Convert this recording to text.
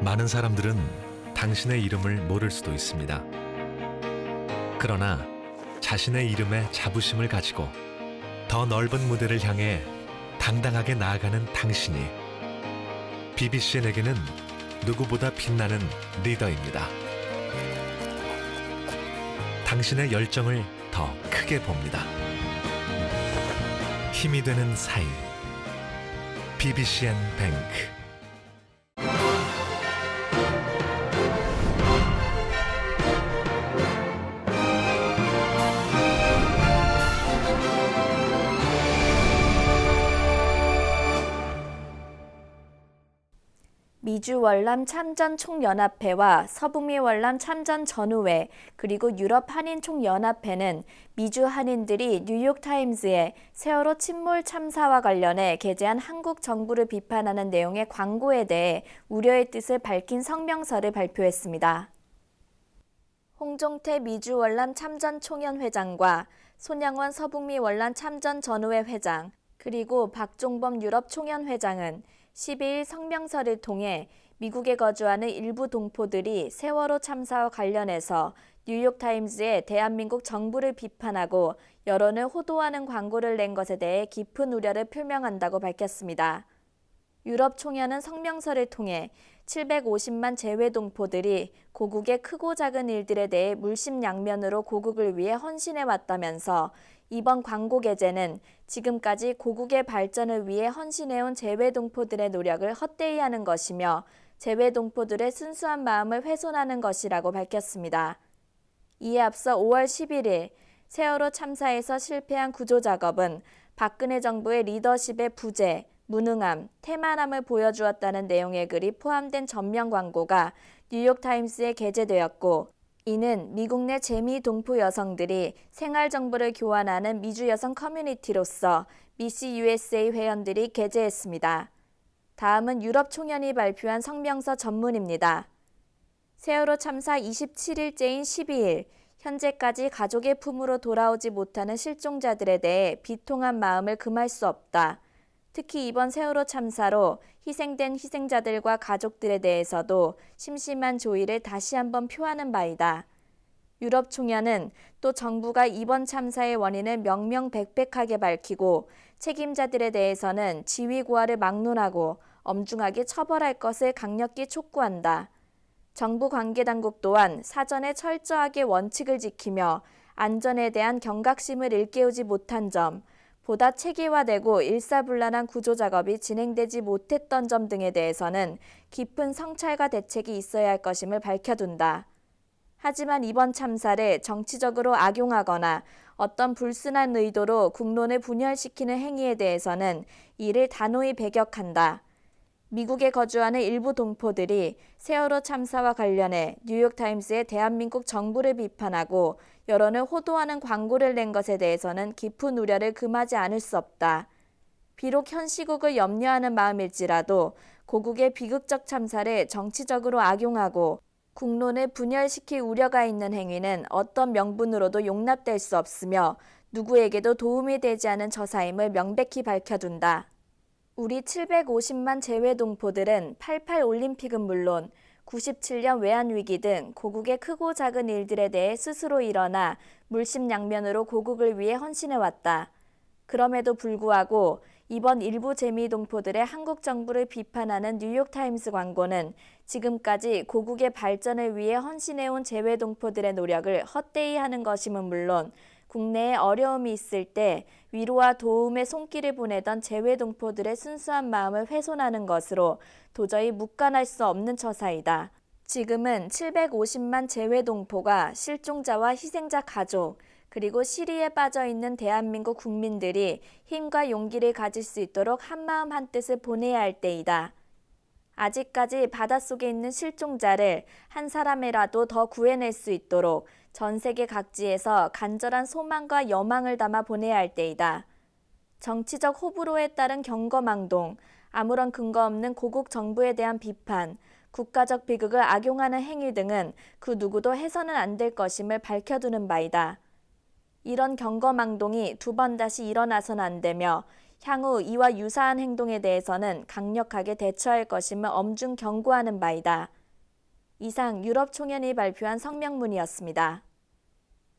많은 사람들은 당신의 이름을 모를 수도 있습니다. 그러나 자신의 이름에 자부심을 가지고 더 넓은 무대를 향해 당당하게 나아가는 당신이 BBCN에게는 누구보다 빛나는 리더입니다. 당신의 열정을 더 크게 봅니다. 힘이 되는 사이 BBCN 뱅크. 미주 월남 참전 총연합회와 서북미 월남 참전 전우회 그리고 유럽 한인 총연합회는 미주 한인들이 뉴욕타임즈에 세월호 침몰 참사와 관련해 게재한 한국 정부를 비판하는 내용의 광고에 대해 우려의 뜻을 밝힌 성명서를 발표했습니다. 홍종태 미주 월남 참전 총연회장과 손양원 서북미 월남 참전 전우회 회장 그리고 박종범 유럽 총연회장은 12일 성명서를 통해 미국에 거주하는 일부 동포들이 세월호 참사와 관련해서 뉴욕타임즈에 대한민국 정부를 비판하고 여론을 호도하는 광고를 낸 것에 대해 깊은 우려를 표명한다고 밝혔습니다. 유럽 총연은 성명서를 통해 750만 재외 동포들이 고국의 크고 작은 일들에 대해 물심양면으로 고국을 위해 헌신해 왔다면서 이번 광고 게재는 지금까지 고국의 발전을 위해 헌신해온 재외 동포들의 노력을 헛되이 하는 것이며 재외 동포들의 순수한 마음을 훼손하는 것이라고 밝혔습니다. 이에 앞서 5월 11일 세월호 참사에서 실패한 구조 작업은 박근혜 정부의 리더십의 부재, 무능함, 태만함을 보여주었다는 내용의 글이 포함된 전면 광고가 뉴욕타임스에 게재되었고 이는 미국 내 재미 동포 여성들이 생활 정보를 교환하는 미주 여성 커뮤니티로서 미시 USA 회원들이 게재했습니다. 다음은 유럽 총연이 발표한 성명서 전문입니다. 세월호 참사 27일째인 12일, 현재까지 가족의 품으로 돌아오지 못하는 실종자들에 대해 비통한 마음을 금할 수 없다. 특히 이번 세월호 참사로 희생된 희생자들과 가족들에 대해서도 심심한 조의를 다시 한번 표하는 바이다. 유럽 총연은 또 정부가 이번 참사의 원인을 명명백백하게 밝히고 책임자들에 대해서는 지위고하를 막론하고 엄중하게 처벌할 것을 강력히 촉구한다. 정부 관계당국 또한 사전에 철저하게 원칙을 지키며 안전에 대한 경각심을 일깨우지 못한 점, 보다 체계화되고 일사불란한 구조작업이 진행되지 못했던 점 등에 대해서는 깊은 성찰과 대책이 있어야 할 것임을 밝혀둔다. 하지만 이번 참사를 정치적으로 악용하거나 어떤 불순한 의도로 국론을 분열시키는 행위에 대해서는 이를 단호히 배격한다. 미국에 거주하는 일부 동포들이 세월호 참사와 관련해 뉴욕타임스의 대한민국 정부를 비판하고 여론을 호도하는 광고를 낸 것에 대해서는 깊은 우려를 금하지 않을 수 없다. 비록 현 시국을 염려하는 마음일지라도 고국의 비극적 참사를 정치적으로 악용하고 국론을 분열시킬 우려가 있는 행위는 어떤 명분으로도 용납될 수 없으며 누구에게도 도움이 되지 않은 처사임을 명백히 밝혀둔다. 우리 750만 재외 동포들은 88 올림픽은 물론 97년 외환위기 등 고국의 크고 작은 일들에 대해 스스로 일어나 물심양면으로 고국을 위해 헌신해왔다. 그럼에도 불구하고 이번 일부 재미 동포들의 한국 정부를 비판하는 뉴욕타임스 광고는 지금까지 고국의 발전을 위해 헌신해온 재외 동포들의 노력을 헛되이 하는 것임은 물론 국내에 어려움이 있을 때 위로와 도움의 손길을 보내던 재외 동포들의 순수한 마음을 훼손하는 것으로 도저히 묵관할 수 없는 처사이다. 지금은 750만 재외 동포가 실종자와 희생자 가족, 그리고 시리에 빠져있는 대한민국 국민들이 힘과 용기를 가질 수 있도록 한마음 한뜻을 보내야 할 때이다. 아직까지 바닷속에 있는 실종자를 한 사람이라도 더 구해낼 수 있도록 전 세계 각지에서 간절한 소망과 여망을 담아 보내야 할 때이다. 정치적 호불호에 따른 경거망동, 아무런 근거 없는 고국 정부에 대한 비판, 국가적 비극을 악용하는 행위 등은 그 누구도 해서는 안 될 것임을 밝혀두는 바이다. 이런 경거망동이 두 번 다시 일어나선 안 되며 향후 이와 유사한 행동에 대해서는 강력하게 대처할 것임을 엄중 경고하는 바이다. 이상 유럽 총연이 발표한 성명문이었습니다.